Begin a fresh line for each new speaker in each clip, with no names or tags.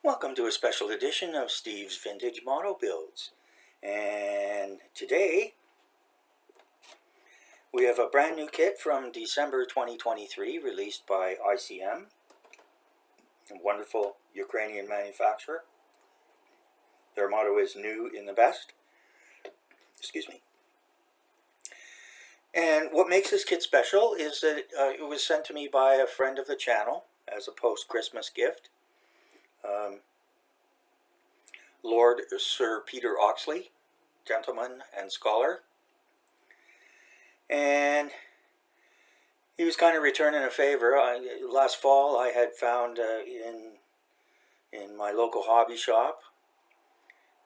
Welcome to a special edition of Steve's Vintage Model Builds. And today we have a brand new kit from December 2023 released by ICM, a wonderful Ukrainian manufacturer. Their motto is new in the best. Excuse me. And what makes this kit special is that it was sent to me by a friend of the channel as a post-Christmas gift. Lord Sir Peter Oxley, gentleman and scholar. And he was kind of returning a favor. Last fall I had found in my local hobby shop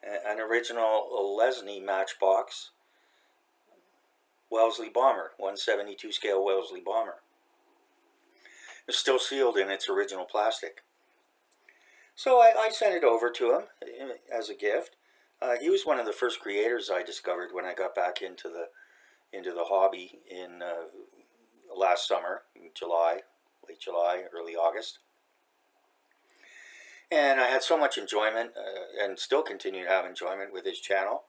an original Lesney matchbox Wellesley bomber, 172 scale Wellesley bomber. It's still sealed in its original plastic. So I sent it over to him as a gift. He was one of the first creators I discovered when I got back into the hobby in last summer, July, late July, early August. And I had so much enjoyment and still continue to have enjoyment with his channel.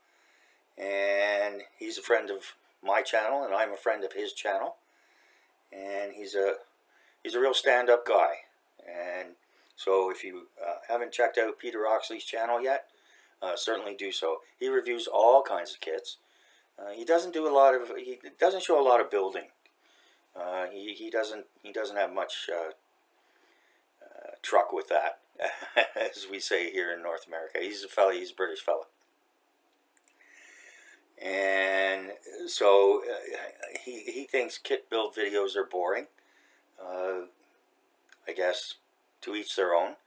And he's a friend of my channel, and I'm a friend of his channel. And he's a real stand-up guy. And so if you haven't checked out Peter Oxley's channel yet, certainly do so. He reviews all kinds of kits. He doesn't show a lot of building. He doesn't have much truck with that, as we say here in North America. He's a British fella. And so he thinks kit build videos are boring. I guess to each their own.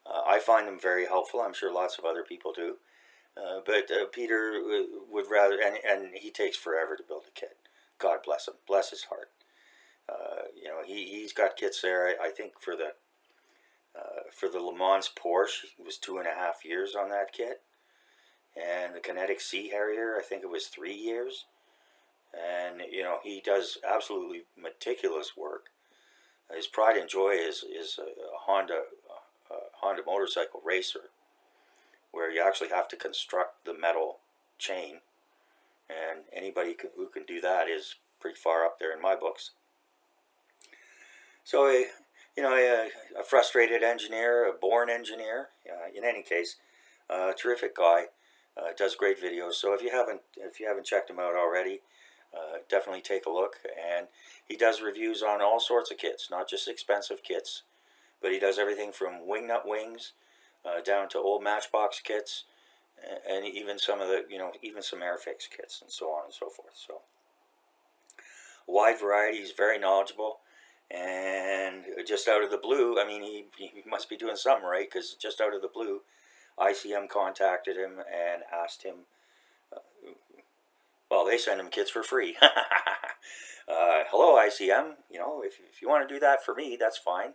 I find them very helpful. I'm sure lots of other people do. But Peter would rather, and he takes forever to build a kit. God bless him. Bless his heart. He's got kits there. I think for the Le Mans Porsche, it was 2.5 years on that kit. And the Kinetic Sea Harrier, I think it was 3 years. And, he does absolutely meticulous work. His pride and joy is a Honda motorcycle racer, where you actually have to construct the metal chain, and anybody who can do that is pretty far up there in my books. So, a frustrated engineer, a born engineer. In any case, a terrific guy. Does great videos. So if you haven't checked him out already, definitely take a look. And he does reviews on all sorts of kits, not just expensive kits, but he does everything from wingnut wings down to old matchbox kits, and even some of even some Airfix kits and so on and so forth. So a wide variety. He's very knowledgeable, and just out of the blue, I mean, he must be doing something right, because just out of the blue, ICM contacted him and asked him. Well, they send him kits for free. Hello, ICM. If you want to do that for me, that's fine.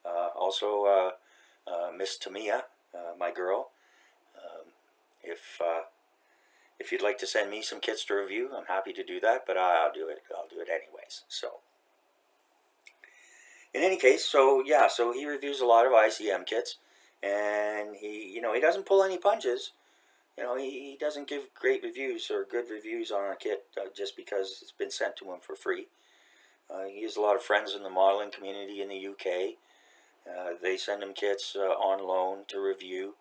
Also, Miss Tamia, my girl, if you'd like to send me some kits to review, I'm happy to do that. But I'll do it. I'll do it anyways. So, in any case, so he reviews a lot of ICM kits, and he doesn't pull any punches. He doesn't give great reviews or good reviews on a kit just because it's been sent to him for free. He has a lot of friends in the modeling community in the UK. They send him kits on loan to review.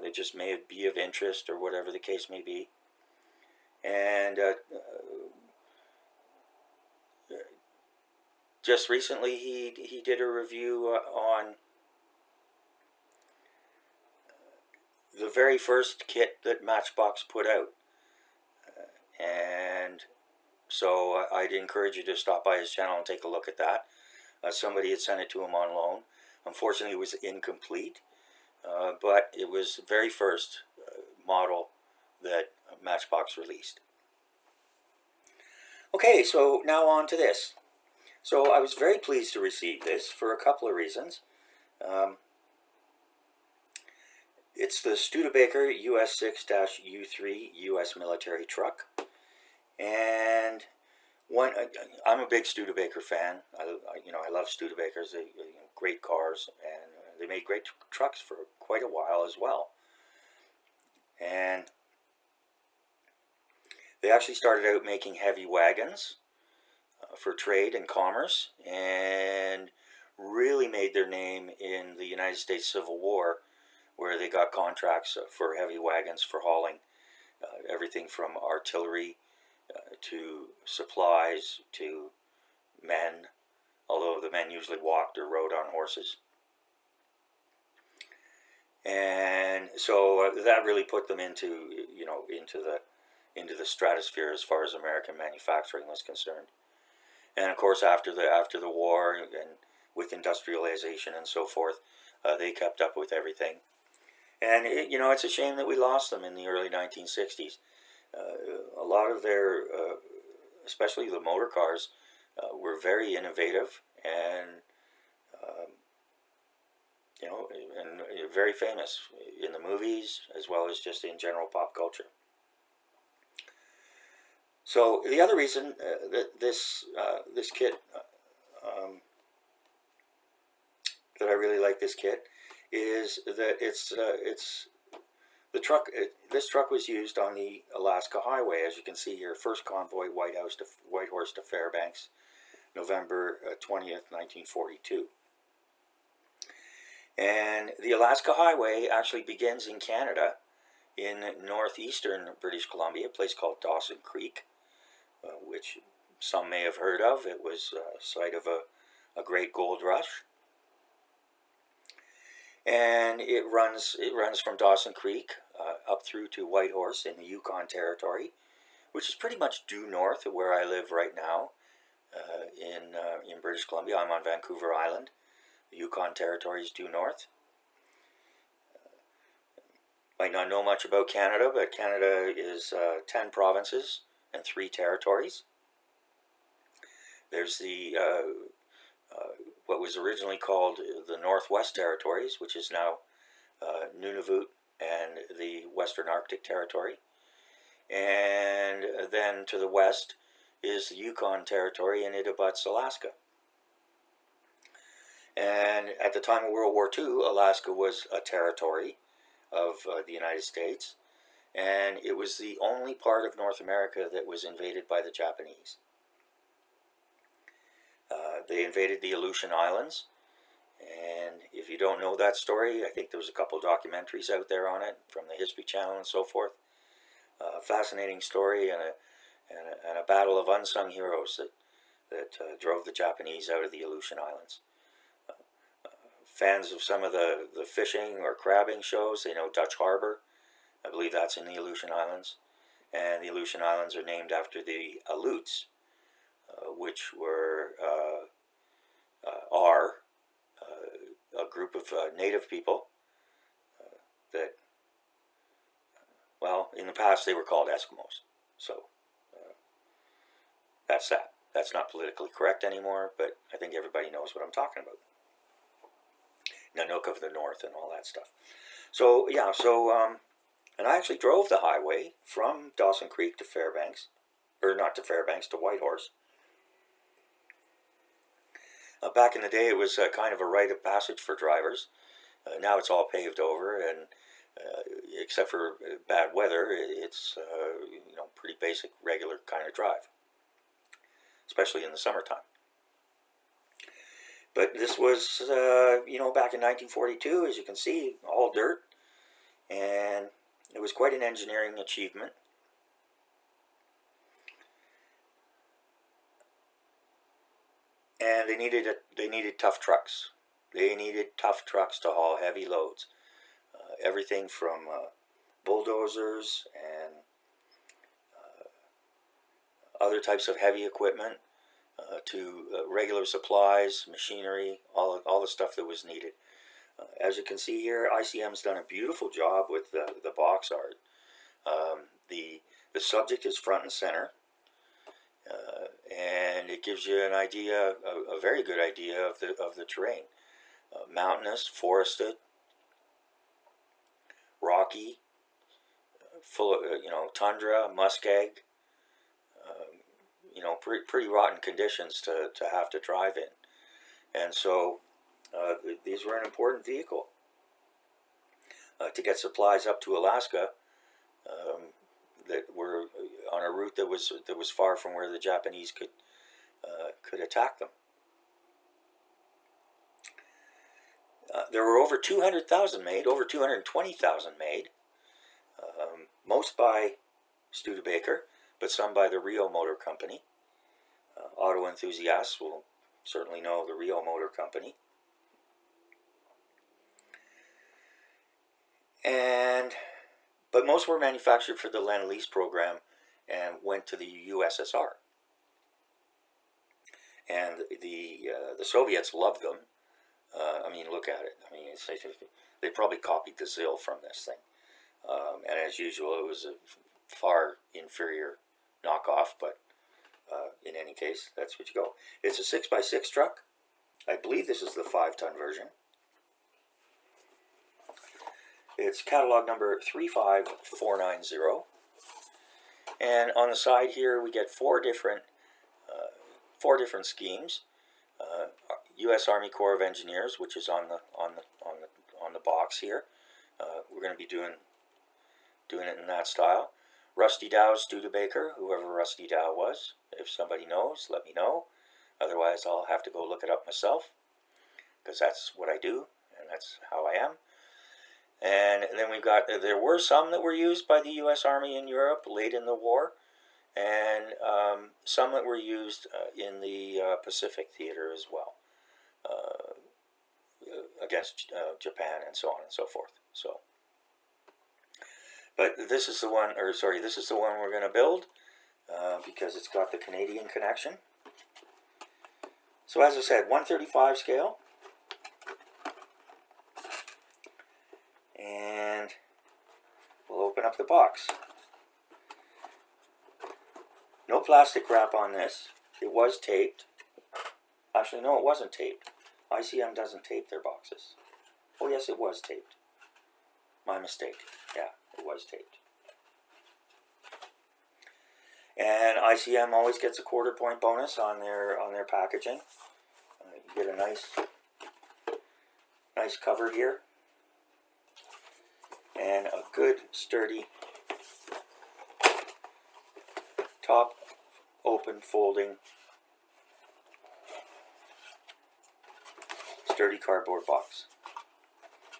They just may be of interest or whatever the case may be. And just recently he did a review on the very first kit that Matchbox put out. And so I'd encourage you to stop by his channel and take a look at that. Somebody had sent it to him on loan. Unfortunately, it was incomplete, but it was the very first model that Matchbox released. Okay, so now on to this. So I was very pleased to receive this for a couple of reasons. It's the Studebaker US6-U3 U.S. military truck, and I'm a big Studebaker fan. I love Studebakers. They're great cars, and they made great trucks for quite a while as well. And they actually started out making heavy wagons for trade and commerce, and really made their name in the United States Civil War, where they got contracts for heavy wagons for hauling everything from artillery to supplies to men, although the men usually walked or rode on horses. And so that really put them into the stratosphere as far as American manufacturing was concerned. And of course, after the war and with industrialization and so forth, they kept up with everything. And it's a shame that we lost them in the early 1960s. A lot of their, especially the motor cars, were very innovative and and very famous in the movies as well as just in general pop culture. So the other reason that this kit, that I really like this kit, is that it's the truck. This truck was used on the Alaska Highway, as you can see here. First convoy, Whitehorse to Fairbanks, November 20th, 1942. And the Alaska Highway actually begins in Canada, in northeastern British Columbia, a place called Dawson Creek, which some may have heard of. It was a site of a great gold rush. And it runs from Dawson Creek up through to Whitehorse in the Yukon Territory, which is pretty much due north of where I live right now in British Columbia. I'm on Vancouver Island. The Yukon Territory is due north. Might not know much about Canada, but Canada is 10 provinces and 3 territories. There's the what was originally called the Northwest Territories, which is now Nunavut and the Western Arctic Territory. And then to the west is the Yukon Territory, and it abuts Alaska. And at the time of World War II, Alaska was a territory of the United States, and it was the only part of North America that was invaded by the Japanese. They invaded the Aleutian Islands, and if you don't know that story, I think there's a couple documentaries out there on it from the History Channel and so forth. Fascinating story, and a battle of unsung heroes that drove the Japanese out of the Aleutian Islands. Fans of some of the fishing or crabbing shows, they know Dutch Harbor. I believe that's in the Aleutian Islands. And the Aleutian Islands are named after the Aleuts, which are a group of native people that, well, in the past they were called Eskimos. So that's that. That's not politically correct anymore, but I think everybody knows what I'm talking about. Nanook of the North and all that stuff. So yeah, and I actually drove the highway from Dawson Creek to Fairbanks, or not to Fairbanks, to Whitehorse. Back in the day, it was kind of a rite of passage for drivers. Now it's all paved over, and except for bad weather, it's pretty basic, regular kind of drive, especially in the summertime. But this was, back in 1942, as you can see, all dirt, and it was quite an engineering achievement. And they needed tough trucks. They needed tough trucks to haul heavy loads. Everything from bulldozers and other types of heavy equipment to regular supplies, machinery, all the stuff that was needed. As you can see here, ICM's done a beautiful job with the box art. The subject is front and center. And it gives you an idea, a very good idea of the terrain. Mountainous, forested, rocky, full of tundra, muskeg. Pretty rotten conditions to have to drive in. And so These were an important vehicle to get supplies up to Alaska that were on a route that was far from where the Japanese could attack them. There were over 200,000 made, over 220,000 made, most by Studebaker, but some by the Rio Motor Company. Auto enthusiasts will certainly know the Rio Motor Company. But most were manufactured for the Lend-Lease program and went to the USSR. And the Soviets loved them. I mean, look at it. I mean, they probably copied the ZIL from this thing. And as usual, it was a far inferior knockoff, but in any case, that's what you go. It's a 6x6 truck. I believe this is the 5-ton version. It's catalog number 35490. And on the side here, we get four different schemes. U.S. Army Corps of Engineers, which is on the box here. We're going to be doing it in that style. Rusty Dow's Studebaker, whoever Rusty Dow was. If somebody knows, let me know. Otherwise, I'll have to go look it up myself, because that's what I do, and that's how I am. And then we've got, there were some that were used by the U.S. Army in Europe late in the war, and some that were used in the Pacific theater as well, against Japan and so on and so forth. So, but this is the one, this is the one we're going to build because it's got the Canadian connection. So as I said, 1/35 scale. And we'll open up the box. No plastic wrap on this. It was taped. Actually, no, it wasn't taped. ICM doesn't tape their boxes. Oh, yes, it was taped. My mistake. Yeah, it was taped. And ICM always gets a quarter-point bonus on their packaging. You get a nice cover here. And a good, sturdy, top open, folding, sturdy cardboard box.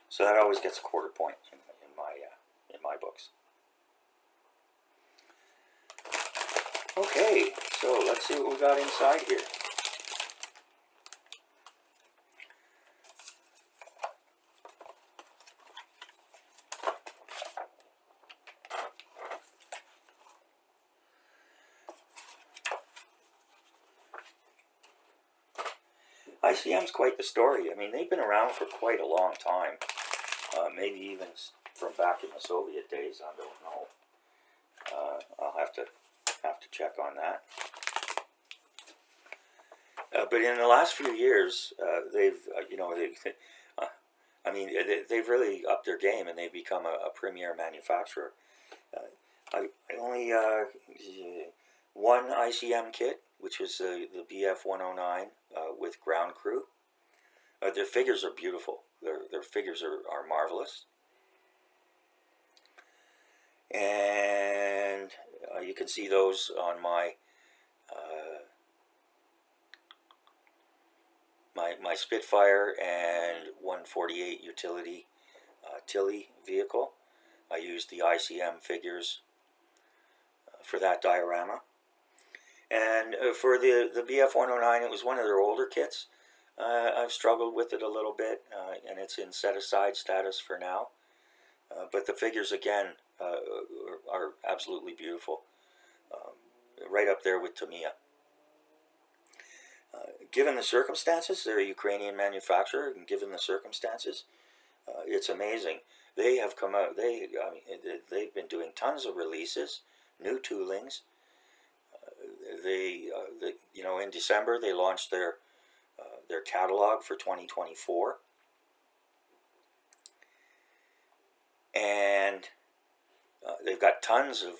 So that always gets a quarter point in my books. Okay, so let's see what we got inside here. ICM's quite the story. I mean, they've been around for quite a long time. Maybe even from back in the Soviet days. I don't know. I'll have to check on that. But in the last few years, they've really upped their game, and they've become a premier manufacturer. I only one ICM kit, which was the BF-109 with ground crew. Their figures are beautiful. Their figures are marvelous. And you can see those on my my Spitfire and 148 utility Tilly vehicle. I used the ICM figures for that diorama. And for the BF-109, it was one of their older kits. I've struggled with it a little bit, and it's in set-aside status for now. But the figures, again, are absolutely beautiful. Right up there with Tamiya. Given the circumstances, they're a Ukrainian manufacturer, and given the circumstances, it's amazing. They have come out, they've been doing tons of releases, new toolings. In December they launched their catalog for 2024, and they've got tons of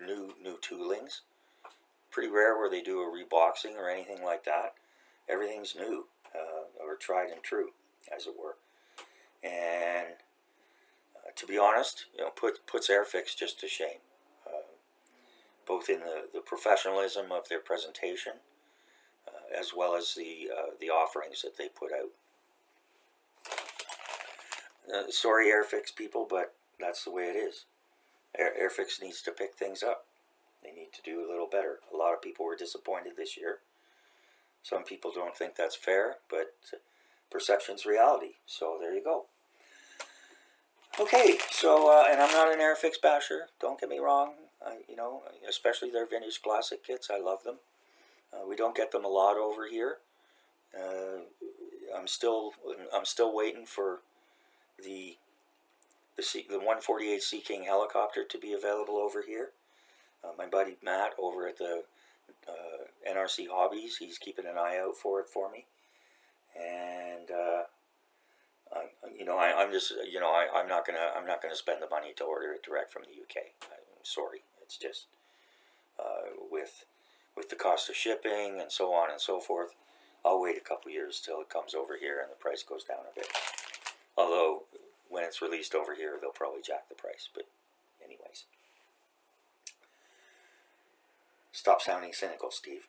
new toolings. Pretty rare where they do a reboxing or anything like that. Everything's new, or tried and true, as it were. And to be honest, puts Airfix just to shame, both in the professionalism of their presentation, as well as the offerings that they put out. Sorry, Airfix people, but that's the way it is. Airfix needs to pick things up. They need to do a little better. A lot of people were disappointed this year. Some people don't think that's fair, but perception's reality. So there you go. Okay, so and I'm not an Airfix basher. Don't get me wrong. Especially their vintage classic kits. I love them. We don't get them a lot over here. I'm still waiting for the 148 Sea King helicopter to be available over here. My buddy Matt over at the NRC Hobbies, he's keeping an eye out for it for me, and I'm not gonna spend the money to order it direct from the UK. I'm sorry, it's just with the cost of shipping and so on and so forth. I'll wait a couple years till it comes over here and the price goes down a bit. Although when it's released over here, they'll probably jack the price. But anyways. Stop sounding cynical, Steve.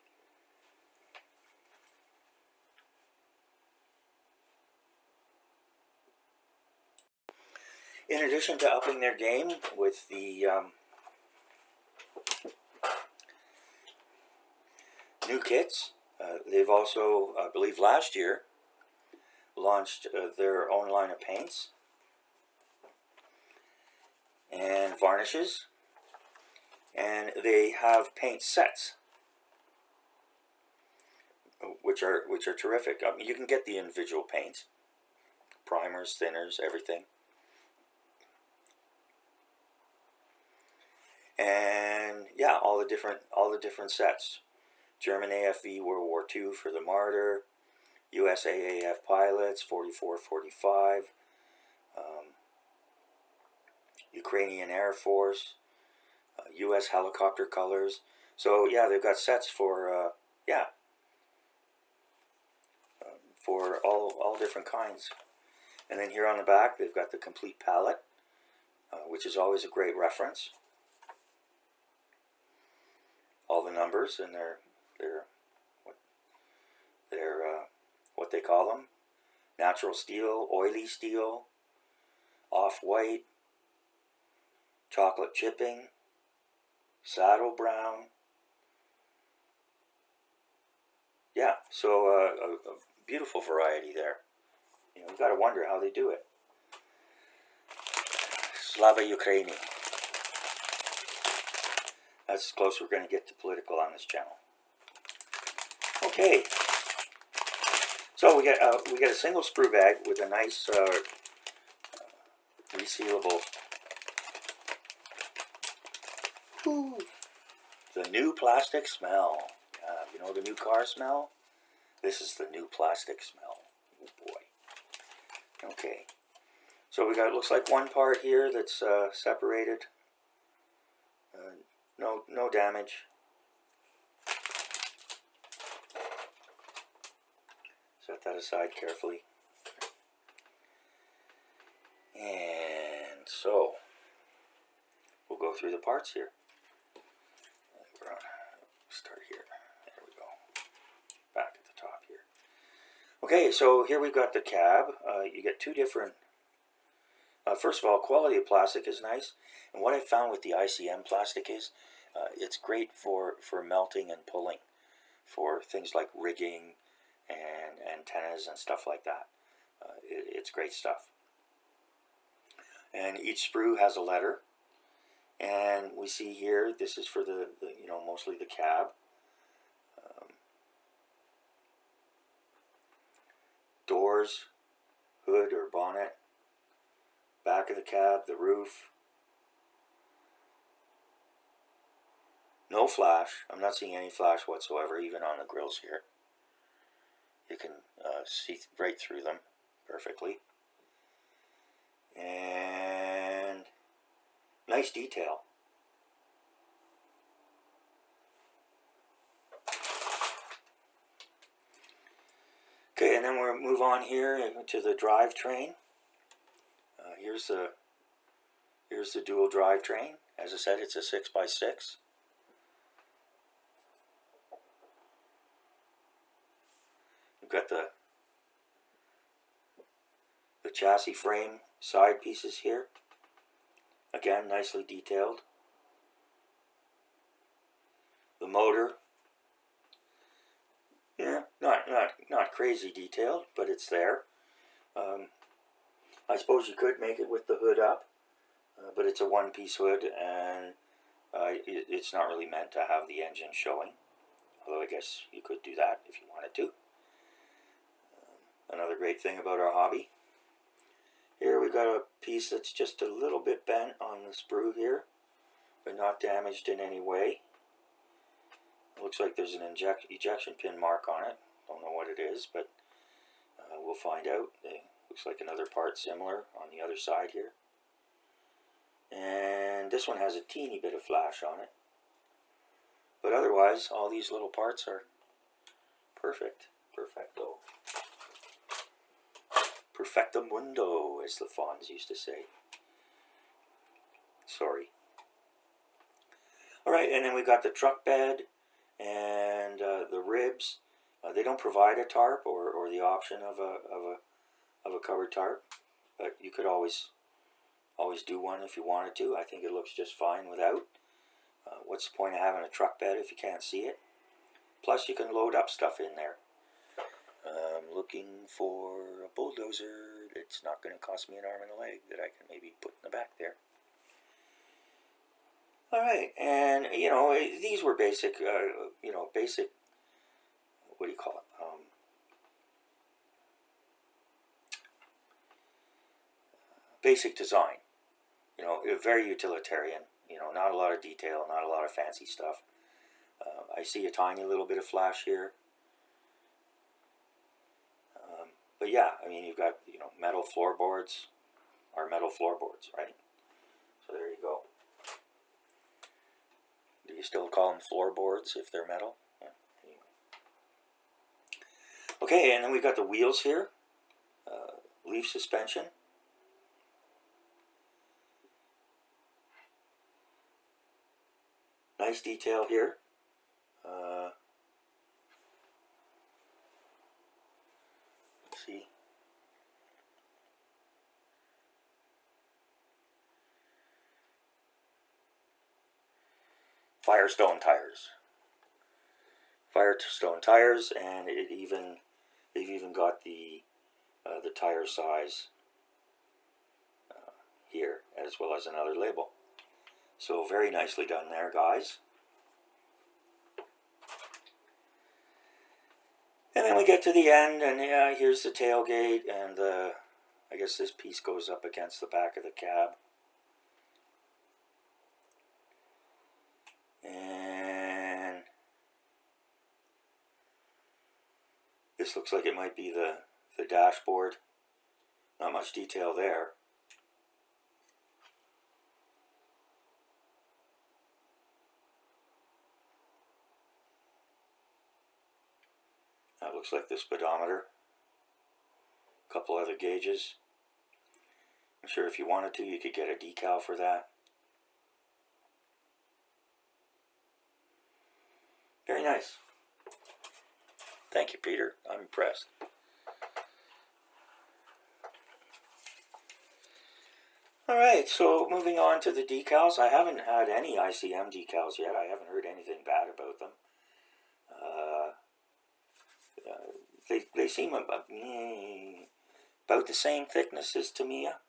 In addition to upping their game with the new kits, they've also, I believe last year, launched their own line of paints and varnishes. And they have paint sets, which are terrific. I mean, you can get the individual paints, primers, thinners, everything. And yeah, all the different sets. German AFV World War II for the Martyr, US AAF pilots 44-45, Ukrainian Air Force. U.S. helicopter colors. So yeah, they've got sets for for all different kinds. And then here on the back, they've got the complete palette, which is always a great reference. All the numbers and their what they call them: natural steel, oily steel, off-white, chocolate chipping, saddle brown. Yeah, so a beautiful variety there. You've got to wonder how they do it. Slava Ukraini. That's as close we're going to get to political on this channel. Okay. So we get a single sprue bag with a nice resealable. Whew. The new plastic smell. You know the new car smell? This is the new plastic smell. Oh boy. Okay. So we got, looks like one part here that's separated. No damage. Set that aside carefully. And so we'll go through the parts here. Start here. There we go. Back at the top here. Okay, so here we've got the cab. You get two different. First of all, quality of plastic is nice, and what I found with the ICM plastic is it's great for melting and pulling, for things like rigging and antennas and stuff like that. It's great stuff. And each sprue has a letter. And we see here, this is for the mostly the cab. Doors, hood or bonnet, back of the cab, the roof. No flash. I'm not seeing any flash whatsoever, even on the grills here. You can see right through them perfectly. And nice detail. Okay, and then we'll move on here to the drivetrain. Here's the dual drivetrain. As I said, it's a 6x6. We've got the chassis frame side pieces here. Again, nicely detailed. The motor, yeah, not crazy detailed, but it's there. I suppose you could make it with the hood up, but it's a one-piece hood, and it's not really meant to have the engine showing. Although I guess you could do that if you wanted to. Another great thing about our hobby. Here we got a piece that's just a little bit bent on the sprue here, but not damaged in any way. It looks like there's an ejection pin mark on it. Don't know what it is, but we'll find out. It looks like another part similar on the other side here. And this one has a teeny bit of flash on it. But otherwise, all these little parts are perfect. Perfecto. Perfectamundo, as the Fonz used to say. Sorry. Alright, and then we got the truck bed and the ribs. They don't provide a tarp or the option of a covered tarp, but you could always do one if you wanted to. I think it looks just fine without. What's the point of having a truck bed if you can't see it? Plus, you can load up stuff in there. I'm looking for a bulldozer that's not going to cost me an arm and a leg that I can maybe put in the back there. Alright, and these were basic, basic, what do you call it? Basic design. Very utilitarian. Not a lot of detail, not a lot of fancy stuff. I see a tiny little bit of flash here. But yeah, I mean, you've got, metal floorboards are metal floorboards, right? So there you go. Do you still call them floorboards if they're metal? Yeah, anyway. Okay, and then we've got the wheels here. Leaf suspension. Nice detail here. Let's see. Firestone tires. Firestone tires, and they've even got the tire size here, as well as another label. So very nicely done there, guys. And then we get to the end, and yeah, here's the tailgate, and I guess this piece goes up against the back of the cab. And this looks like it might be the dashboard. Not much detail there. That looks like the speedometer. A couple other gauges. I'm sure if you wanted to, you could get a decal for that. Very nice. Thank you, Peter. I'm impressed. Alright, so moving on to the decals. I haven't had any ICM decals yet. I haven't heard anything bad about them. They seem about the same thickness as Tamiya.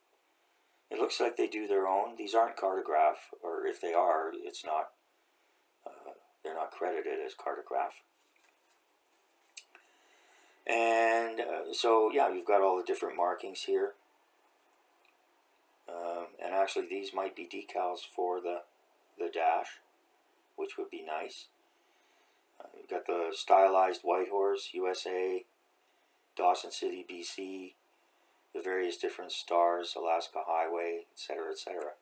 It looks like they do their own. These aren't Cartograph, or if they are, it's not. They're not credited as Cartograph. And so yeah, you've got all the different markings here. And actually, these might be decals for the dash, which would be nice. You've got the stylized Whitehorse, USA, Dawson City, BC, the various different stars, Alaska Highway, etc., etc.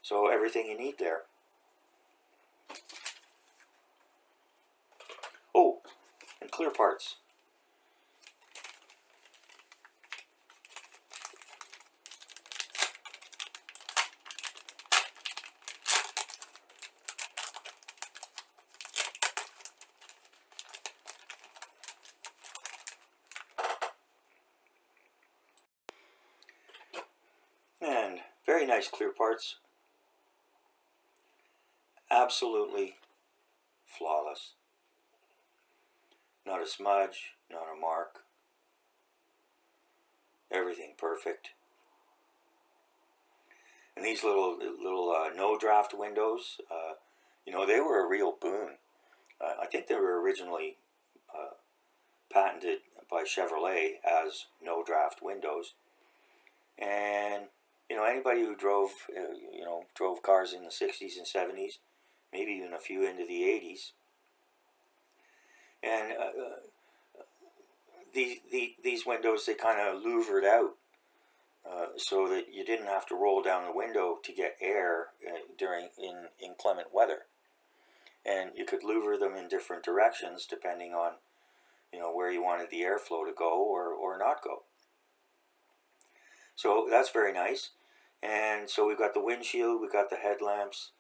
So everything you need there. Oh, and clear parts. very nice clear parts. Absolutely flawless. Not a smudge, not a mark. Everything perfect. And these little no draft windows, they were a real boon. I think they were originally patented by Chevrolet as no draft windows. And anybody who drove cars in the 60s and 70s, maybe even a few into the 80s, and these windows, they kind of louvered out so that you didn't have to roll down the window to get air during inclement weather, and you could louver them in different directions depending on where you wanted the airflow to go or not go. So that's very nice. And so we've got the windshield, we've got the headlamps,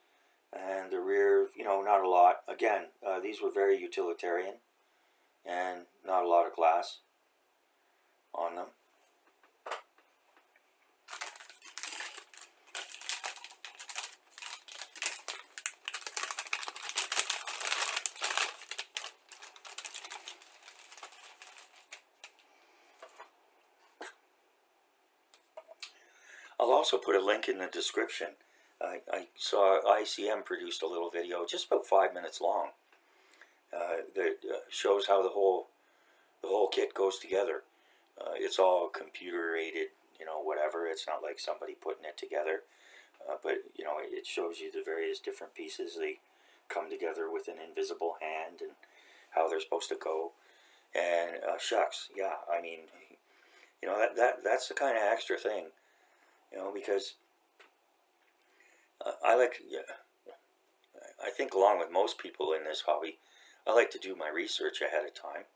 and the rear, not a lot. Again, these were very utilitarian and not a lot of glass on them. I'll also put a link in the description. I saw ICM produced a little video, just about 5 minutes long, that shows how the whole kit goes together. It's all computer aided, whatever. It's not like somebody putting it together, but it shows you the various different pieces. They come together with an invisible hand and how they're supposed to go. And shucks, yeah, I mean, that's the kind of extra thing. Because I think along with most people in this hobby, I like to do my research ahead of time,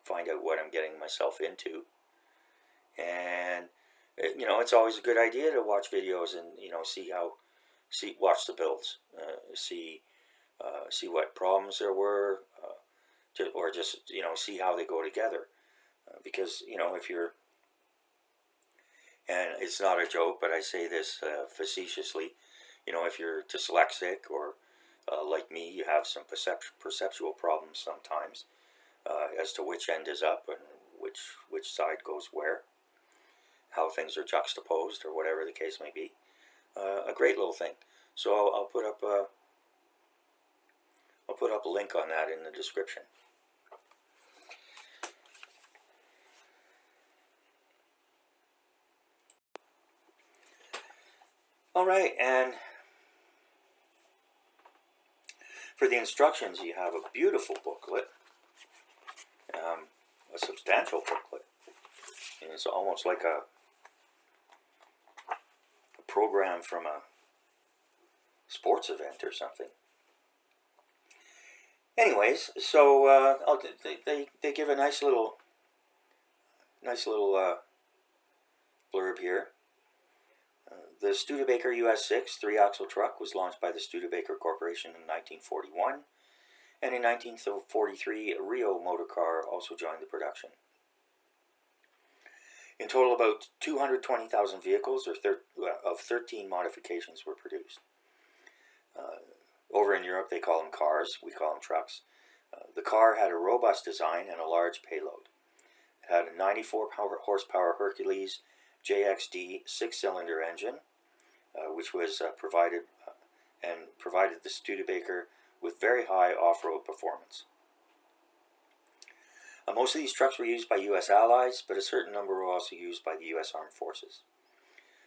find out what I'm getting myself into, and it's always a good idea to watch videos and watch the builds, see what problems there were, or just see how they go together, because if you're, and it's not a joke, but I say this facetiously, if you're dyslexic or like me, you have some perceptual problems sometimes as to which end is up and which side goes where, how things are juxtaposed or whatever the case may be. A great little thing. So I'll put up a link on that in the description. All right, and for the instructions, you have a beautiful booklet, a substantial booklet. And it's almost like a program from a sports event or something. Anyways, so they give a nice little blurb here. The Studebaker US6 3-axle truck was launched by the Studebaker Corporation in 1941, and in 1943 a Rio motor car also joined the production. In total, about 220,000 vehicles of 13 modifications were produced. Over in Europe they call them cars, we call them trucks. The car had a robust design and a large payload. It had a 94 horsepower Hercules JXD 6-cylinder engine, which was provided the Studebaker with very high off-road performance. Most of these trucks were used by U.S. allies, but a certain number were also used by the U.S. Armed Forces.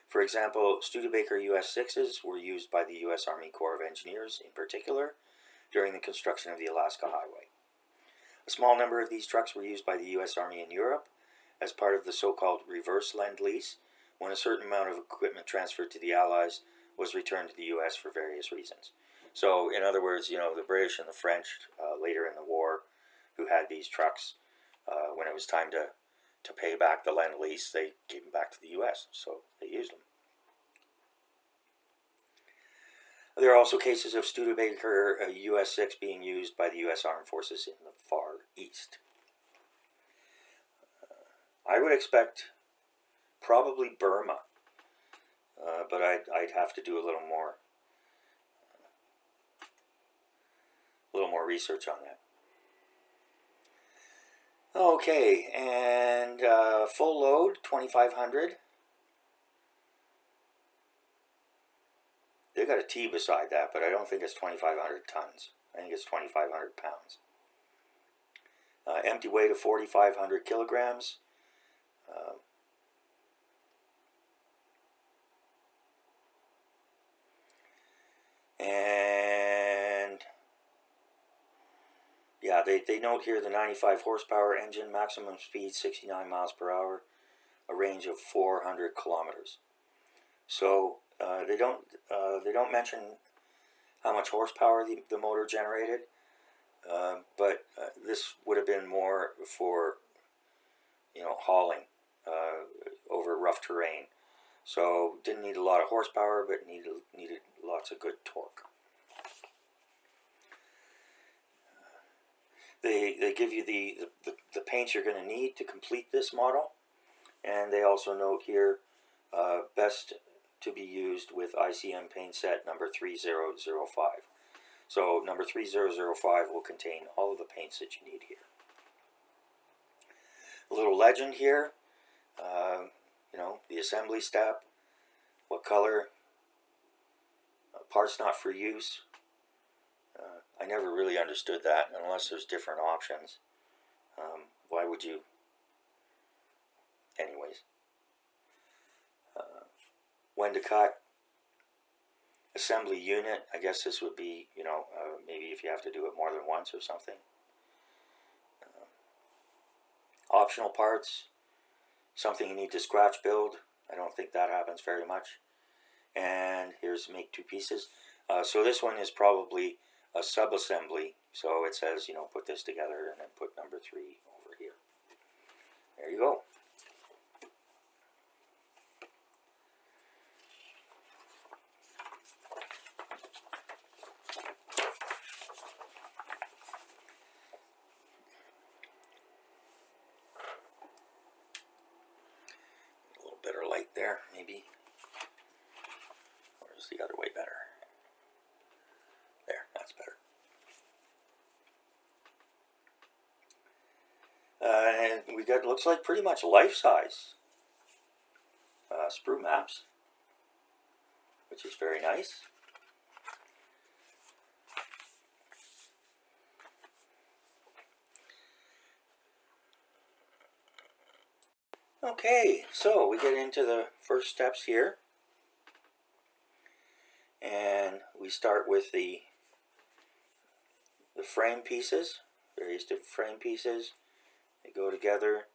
For example, Studebaker US6s were used by the U.S. Army Corps of Engineers in particular during the construction of the Alaska Highway. A small number of these trucks were used by the U.S. Army in Europe as part of the so-called reverse Lend-Lease, when a certain amount of equipment transferred to the Allies was returned to the U.S. for various reasons. So, in other words, the British and the French later in the war, who had these trucks, when it was time to pay back the Lend-Lease, they gave them back to the U.S., so they used them. There are also cases of Studebaker US6 being used by the U.S. Armed Forces in the Far East. I would expect probably Burma. but I'd have to do a little more research on that. Okay, and full load 2,500. They got a T beside that, but I don't think it's 2,500 tons. I think it's 2,500 pounds. Empty weight of 4,500 kilograms. And yeah, they note here the 95 horsepower engine, maximum speed 69 miles per hour, a range of 400 kilometers. So they don't mention how much horsepower the motor generated, but this would have been more for hauling over rough terrain. So didn't need a lot of horsepower, but needed lots of good torque. They give you the paints you're going to need to complete this model, and they also note here best to be used with ICM paint set number 3005. So number 3005 will contain all of the paints that you need here. A little legend here, the assembly step, what color, parts not for use. I never really understood that unless there's different options. Why would you? Anyways. When to cut. Assembly unit, I guess this would be, maybe if you have to do it more than once or something. Optional parts, something you need to scratch build. I don't think that happens very much. And here's make two pieces. So this one is probably a sub-assembly. So it says, put this together and then put number 3 over here. There you go. A little better light there, maybe. Or is the other way better? There, that's better. And we got, looks like pretty much life-size sprue maps, which is very nice. Okay, so we get into the first steps here, and we start with the frame pieces, various different frame pieces. They go together.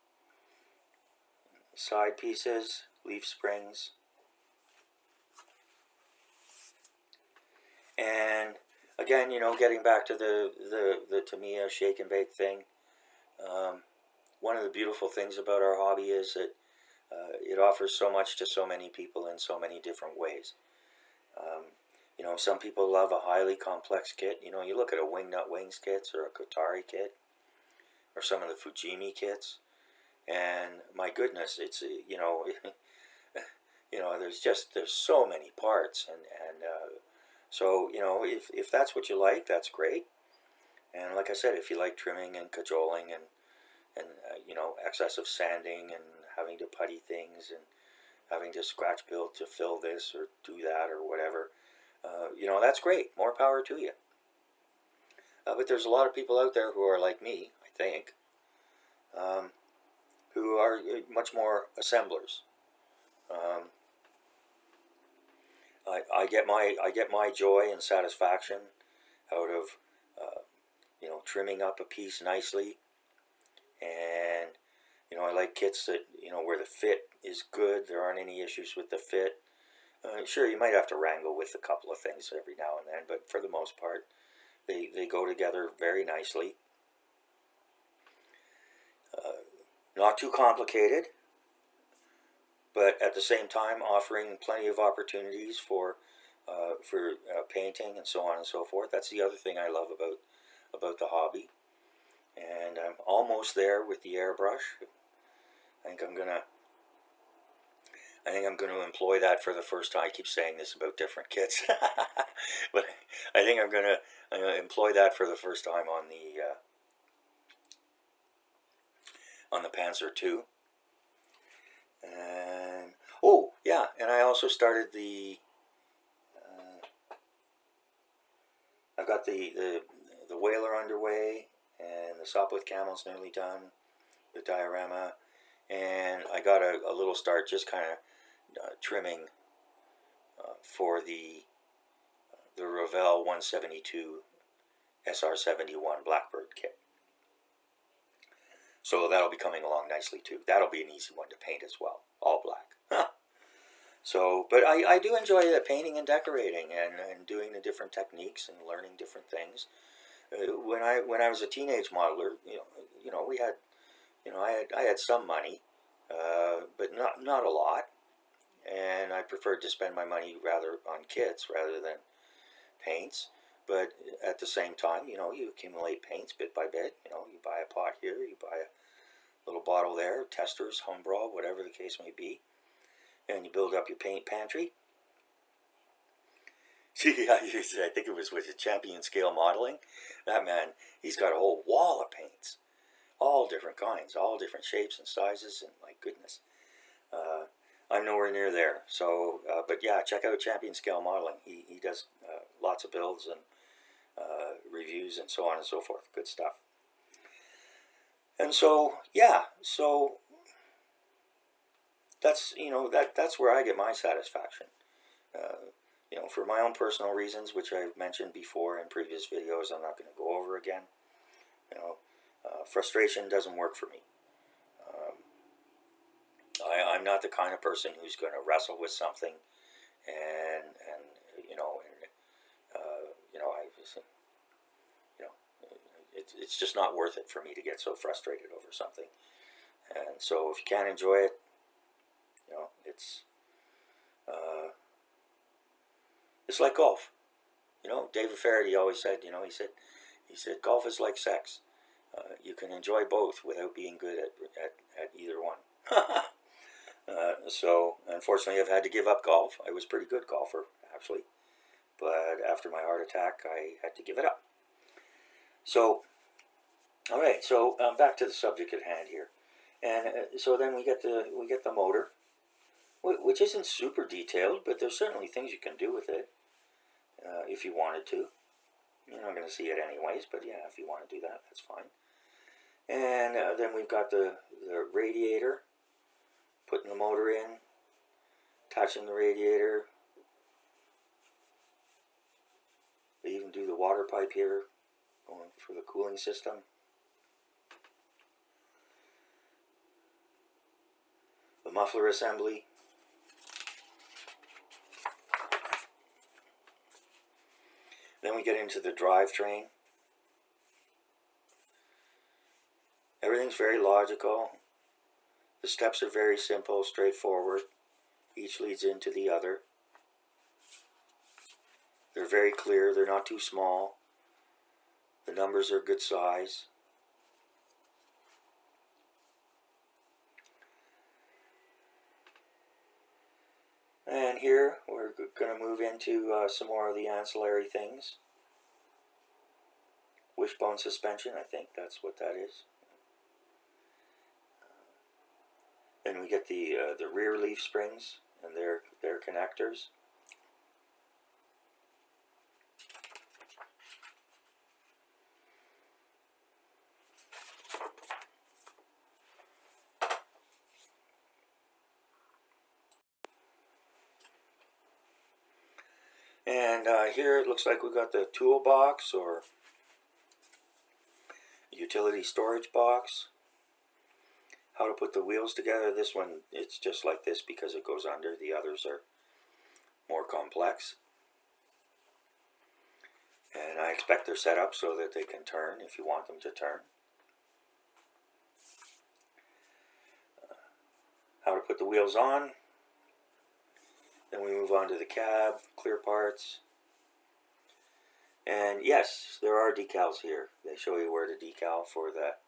Side pieces, leaf springs, and again, getting back to the Tamiya shake and bake thing. One of the beautiful things about our hobby is that it offers so much to so many people in so many different ways. Some people love a highly complex kit. You look at a Wingnut Wings kits or a Kotari kit or some of the Fujimi kits, and my goodness, it's there's so many parts, and so if that's what you like, that's great. And like I said, if you like trimming and cajoling and excessive sanding and having to putty things and having to scratch build to fill this or do that or whatever, that's great. More power to you. But there's a lot of people out there who are like me, I think, who are much more assemblers. I get my joy and satisfaction out of trimming up a piece nicely, and I like kits that where the fit is good. There aren't any issues with the fit. Sure, you might have to wrangle with a couple of things every now and then, but for the most part, they go together very nicely. Not too complicated, but at the same time offering plenty of opportunities for painting and so on and so forth. That's the other thing I love about the hobby. And I'm almost there with the airbrush. I think I'm gonna I think I'm going to employ that for the first time. I keep saying this about different kits, but I think I'm going to employ that for the first time on the Panzer II. And oh yeah, and I also started the. I've got the Whaler underway, and the Sopwith Camel's nearly done. The diorama, and I got a little start just kind of trimming for the Revell 172 SR71 Blackbird kit. So that'll be coming along nicely too. That'll be an easy one to paint as well, all black. So, but I do enjoy painting and decorating and doing the different techniques and learning different things. When I was a teenage modeler, we had, I had some money, but not a lot, and I preferred to spend my money rather on kits rather than paints. But at the same time, you accumulate paints bit by bit. You buy a pot here, you buy a little bottle there, testers, Humbrol, whatever the case may be, and you build up your paint pantry. See, I think it was with the Champion Scale Modeling. That man, he's got a whole wall of paints, all different kinds, all different shapes and sizes, and my goodness, I'm nowhere near there. So, but yeah, check out Champion Scale Modeling. He does lots of builds and reviews and so on and so forth. Good stuff. And so, yeah, so that's that's where I get my satisfaction. For my own personal reasons, which I've mentioned before in previous videos, I'm not going to go over again. Frustration doesn't work for me. I'm not the kind of person who's going to wrestle with something, it's just not worth it for me to get so frustrated over something. And so, if you can't enjoy it, it's like golf. David Faraday always said, he said, golf is like sex. You can enjoy both without being good at either one. So, unfortunately, I've had to give up golf. I was a pretty good golfer, actually. But after my heart attack, I had to give it up. So, all right. So, back to the subject at hand here. And so then we get the motor, which isn't super detailed, but there's certainly things you can do with it if you wanted to. You're not going to see it anyways, but yeah, if you want to do that, that's fine. And then we've got the radiator, putting the motor in, attaching the radiator. They even do the water pipe here, going for the cooling system. The muffler assembly. Then we get into the drivetrain. Everything's very logical. The steps are very simple, straightforward. Each leads into the other. They're very clear. They're not too small. The numbers are good size. And here we're going to move into some more of the ancillary things. Wishbone suspension, I think that's what that is. Then we get the rear leaf springs and their connectors. And here it looks like we've got the toolbox or utility storage box. How to put the wheels together. This one, it's just like this because it goes under. The others are more complex. And I expect they're set up so that they can turn if you want them to turn. How to put the wheels on. Then we move on to the cab, clear parts. And yes, there are decals here. They show you where to decal for that.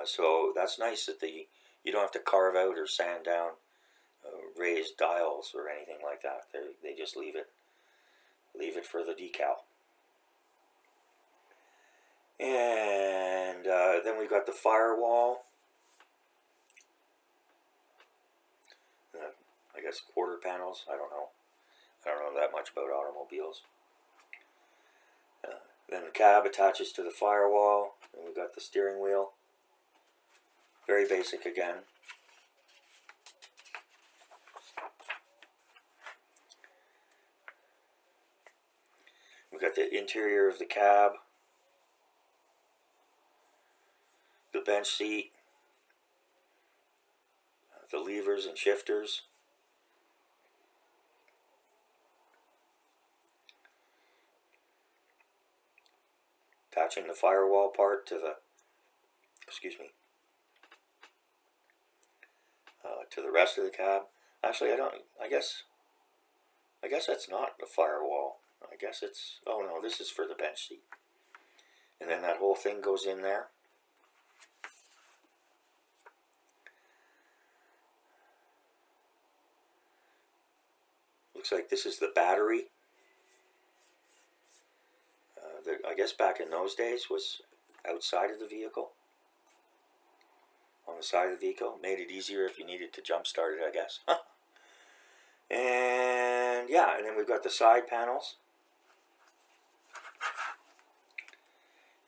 So that's nice that you don't have to carve out or sand down raised dials or anything like that. They just leave it for the decal. And then we got the firewall. I guess quarter panels. I don't know. I don't know that much about automobiles. Then the cab attaches to the firewall. And we've got the steering wheel. Very basic again. We've got the interior of the cab. The bench seat. The levers and shifters. Attaching the firewall part to the, to the rest of the cab. Actually, I guess that's not the firewall. I guess it's, oh no, this is for the bench seat. And then that whole thing goes in there. Looks like this is the battery. I guess back in those days was outside of the vehicle. On the side of the vehicle. Made it easier if you needed to jump start it, I guess. And yeah, and then we've got the side panels.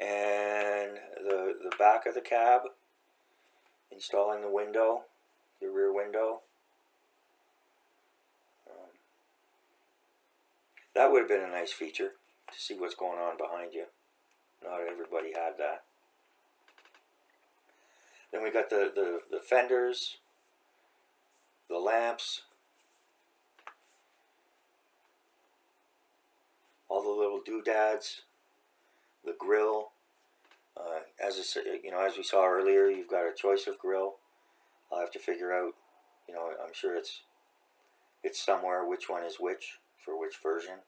And the back of the cab. Installing the window. The rear window. That would have been a nice feature. To see what's going on behind you. Not everybody had that. Then we got the fenders, the lamps, all the little doodads, the grill. As we saw earlier, you've got a choice of grill. I'll have to figure out. I'm sure it's somewhere which one is which for which version.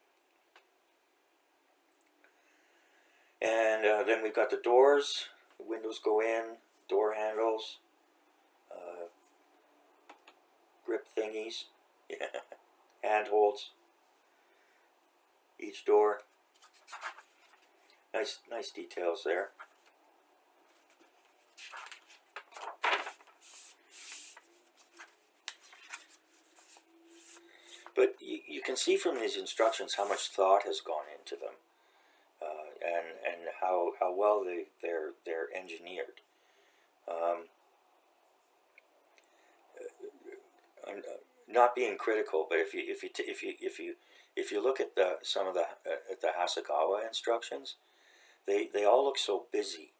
And then we've got the doors. The windows go in. Door handles. Grip thingies. Handholds. Each door. Nice details there. But you can see from these instructions how much thought has gone into them. And how well they're engineered. I'm not being critical, but if you look at some of the Hasegawa instructions, they all look so busy,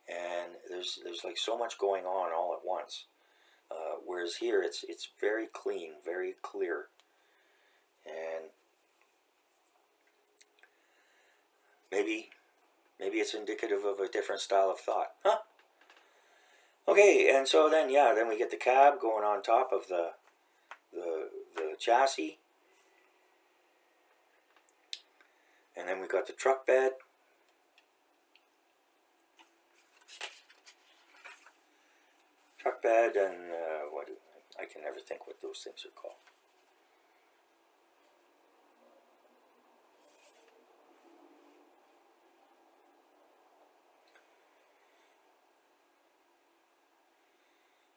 and there's like so much going on all at once. Whereas here it's very clean, very clear, and maybe it's indicative of a different style of thought. Huh? Okay, and so then we get the cab going on top of the chassis. And then we got the truck bed. And I can never think what those things are called.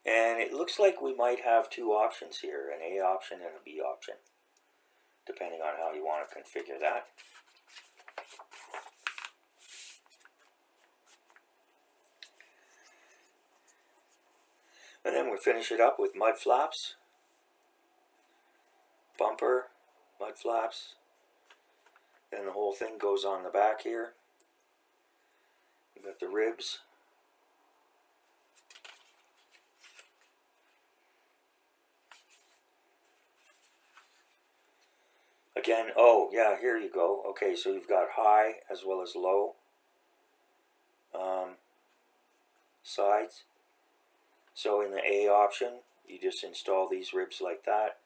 And it looks like we might have two options here, an A option and a B option, depending on how you want to configure that. And then we finish it up with mud flaps, bumper, mud flaps. Then the whole thing goes on the back here. We've got the ribs. Again, oh yeah, here you go. Okay, so you've got high as well as low sides. So in the A option, you just install these ribs like that.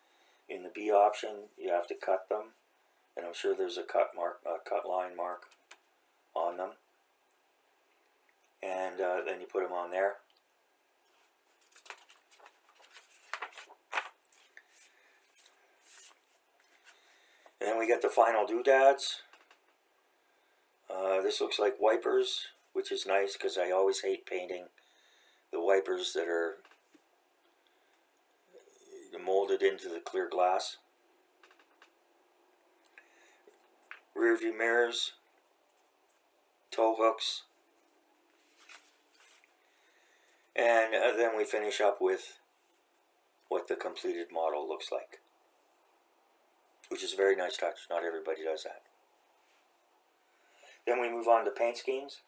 In the B option, you have to cut them, and I'm sure there's a cut line mark on them. And then you put them on there. And then we get the final doodads. This looks like wipers, which is nice because I always hate painting the wipers that are molded into the clear glass. Rear view mirrors, tow hooks, and then we finish up with what the completed model looks like, which is a very nice touch. Not everybody does that. Then we move on to paint schemes.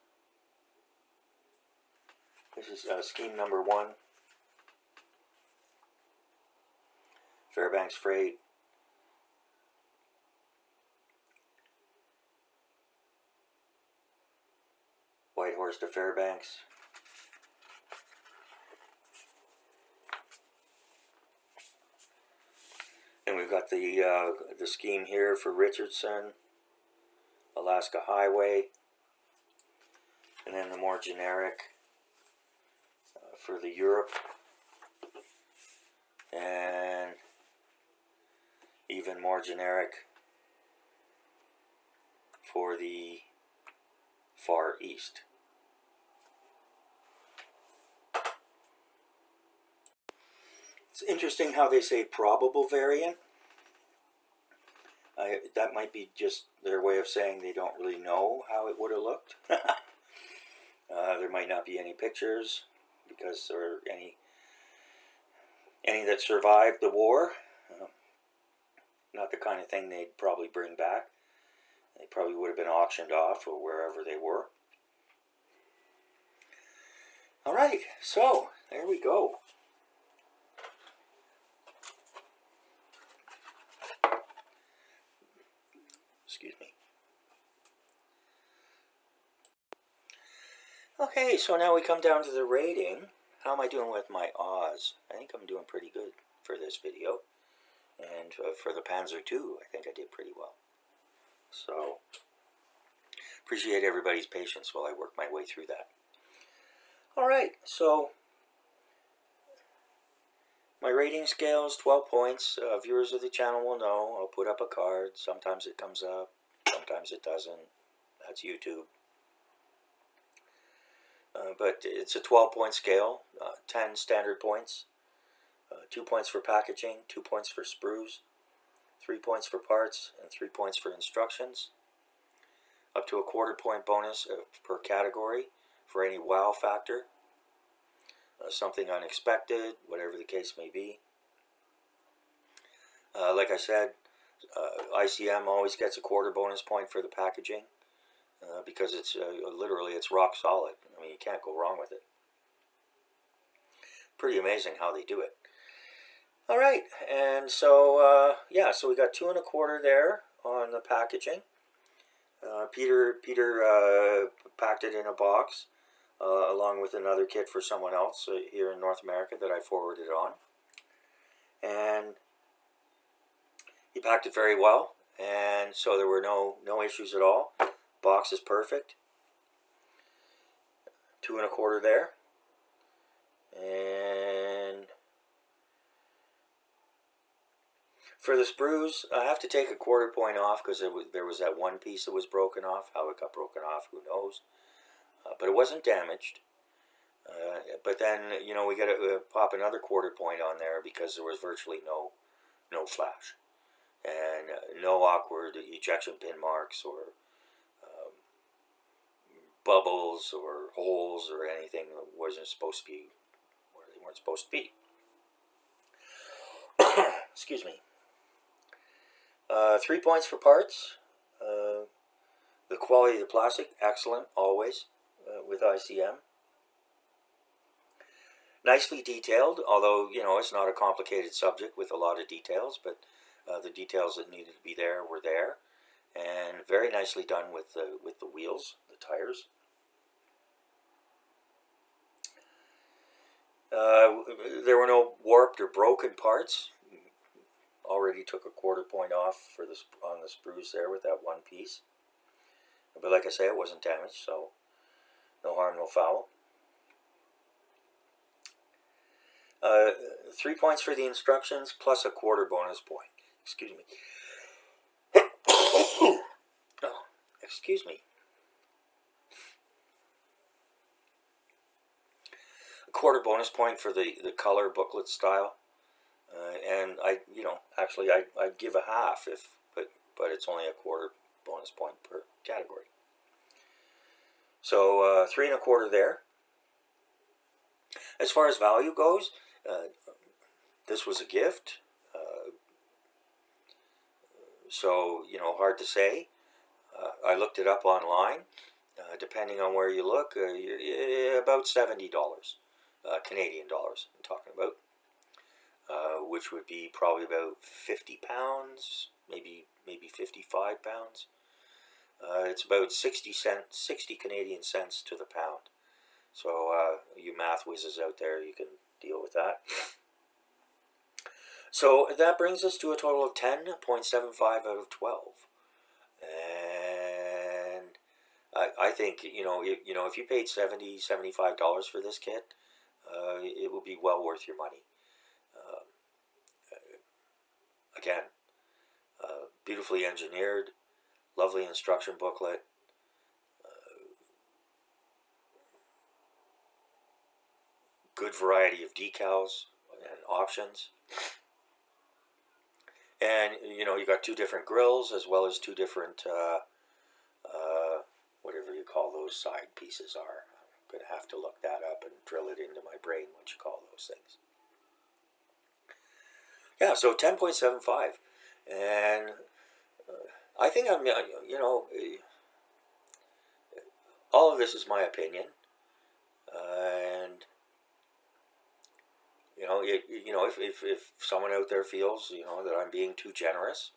This is scheme number 1. Fairbanks Freight. Whitehorse to Fairbanks. Then we've got the scheme here for Richardson, Alaska Highway, and then the more generic for the Europe, and even more generic for the Far East. It's interesting how they say probable variant. That might be just their way of saying they don't really know how it would have looked. There might not be any pictures because there are any that survived the war. Not the kind of thing they'd probably bring back. They probably would have been auctioned off or wherever they were. All right, so there we go. Excuse me. Okay, so now we come down to the rating. How am I doing with my Oz? I think I'm doing pretty good for this video. And for the Panzer II, I think I did pretty well. So, appreciate everybody's patience while I work my way through that. Alright, so my rating scale is 12 points. Viewers of the channel will know. I'll put up a card. Sometimes it comes up, sometimes it doesn't. That's YouTube. But it's a 12-point scale, 10 standard points, 2 points for packaging, 2 points for sprues, 3 points for parts, and 3 points for instructions. Up to a quarter-point bonus per category for any wow factor, something unexpected, whatever the case may be. Like I said, ICM always gets a quarter bonus point for the packaging because it's literally it's rock solid. I mean, you can't go wrong with it. Pretty amazing how they do it. All right, and so yeah, so we got 2 1/4 there on the packaging. Peter packed it in a box along with another kit for someone else here in North America that I forwarded on, and he packed it very well, and so there were no issues at all. Box is perfect. 2 1/4 there, and for the sprues, I have to take a quarter point off because there was that one piece that was broken off. How it got broken off, who knows? But it wasn't damaged. But then, you know, we got to pop another quarter point on there because there was virtually no flash. And no awkward ejection pin marks or bubbles or holes or anything that wasn't supposed to be where they weren't supposed to be. Excuse me. 3 points for parts. The quality of the plastic, excellent, always, with ICM. Nicely detailed, although, you know, it's not a complicated subject with a lot of details, but the details that needed to be there were there. And very nicely done with the wheels, the tires. There were no warped or broken parts. Already took a quarter point off for on the sprues there with that one piece. But like I say, it wasn't damaged, so no harm, no foul. 3 points for the instructions plus a quarter bonus point. Excuse me. excuse me. A quarter bonus point for the color booklet style. And actually I'd give a half but it's only a quarter bonus point per category. So 3 1/4 there. As far as value goes, this was a gift. So, hard to say. I looked it up online. Depending on where you look, about $70, Canadian dollars I'm talking about. Which would be probably about 50 pounds, maybe 55 pounds. It's about 60 Canadian cents to the pound. So you math whizzes out there, you can deal with that. So that brings us to a total of 10.75 out of 12. And I think, if you paid $70, $75 for this kit, it will be well worth your money. Again, beautifully engineered, lovely instruction booklet, good variety of decals and options. And, you got 2 different grills as well as 2 different, whatever you call those side pieces are. I'm going to have to look that up and drill it into my brain what you call those things. Yeah, so 10.75. And I think all of this is my opinion. And, if someone out there feels, that I'm being too generous,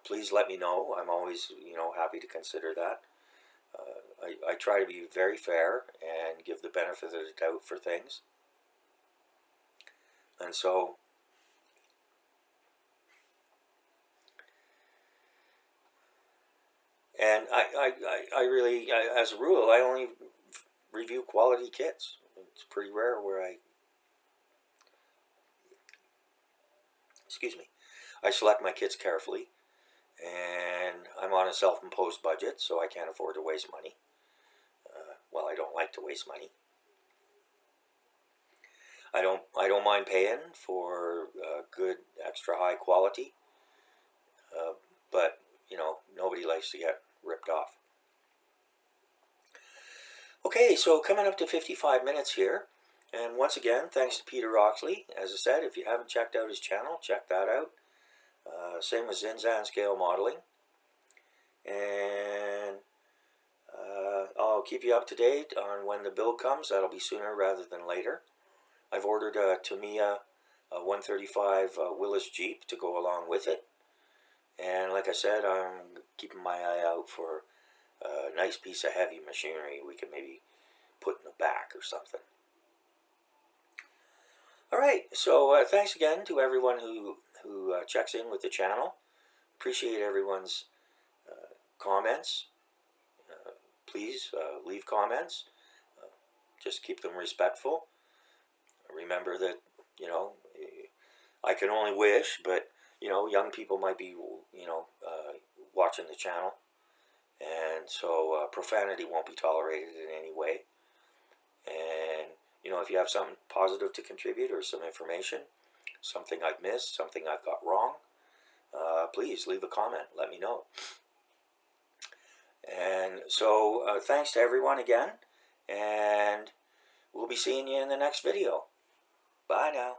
please let me know. I'm always, happy to consider that. I try to be very fair and give the benefit of the doubt for things. And so, and I really, as a rule, I only review quality kits. It's pretty rare where I select my kits carefully, and I'm on a self-imposed budget, so I can't afford to waste money. Well, I don't like to waste money. I don't mind paying for good, extra high quality, but nobody likes to get ripped off. Okay, so coming up to 55 minutes here, and once again, thanks to Peter Oxley. As I said, if you haven't checked out his channel, check that out. Same with Zinzan Scale Modeling. And I'll keep you up to date on when the build comes. That'll be sooner rather than later. I've ordered a Tamiya 135 Willys Jeep to go along with it. And like I said, I'm keeping my eye out for a nice piece of heavy machinery we can maybe put in the back or something. Alright, so thanks again to everyone who checks in with the channel. Appreciate everyone's comments. Please leave comments. Just keep them respectful. Remember that, I can only wish, but, young people might be, watching the channel. And so profanity won't be tolerated in any way. And, if you have something positive to contribute or some information, something I've missed, something I've got wrong, please leave a comment. Let me know. And so thanks to everyone again. And we'll be seeing you in the next video. Bye now.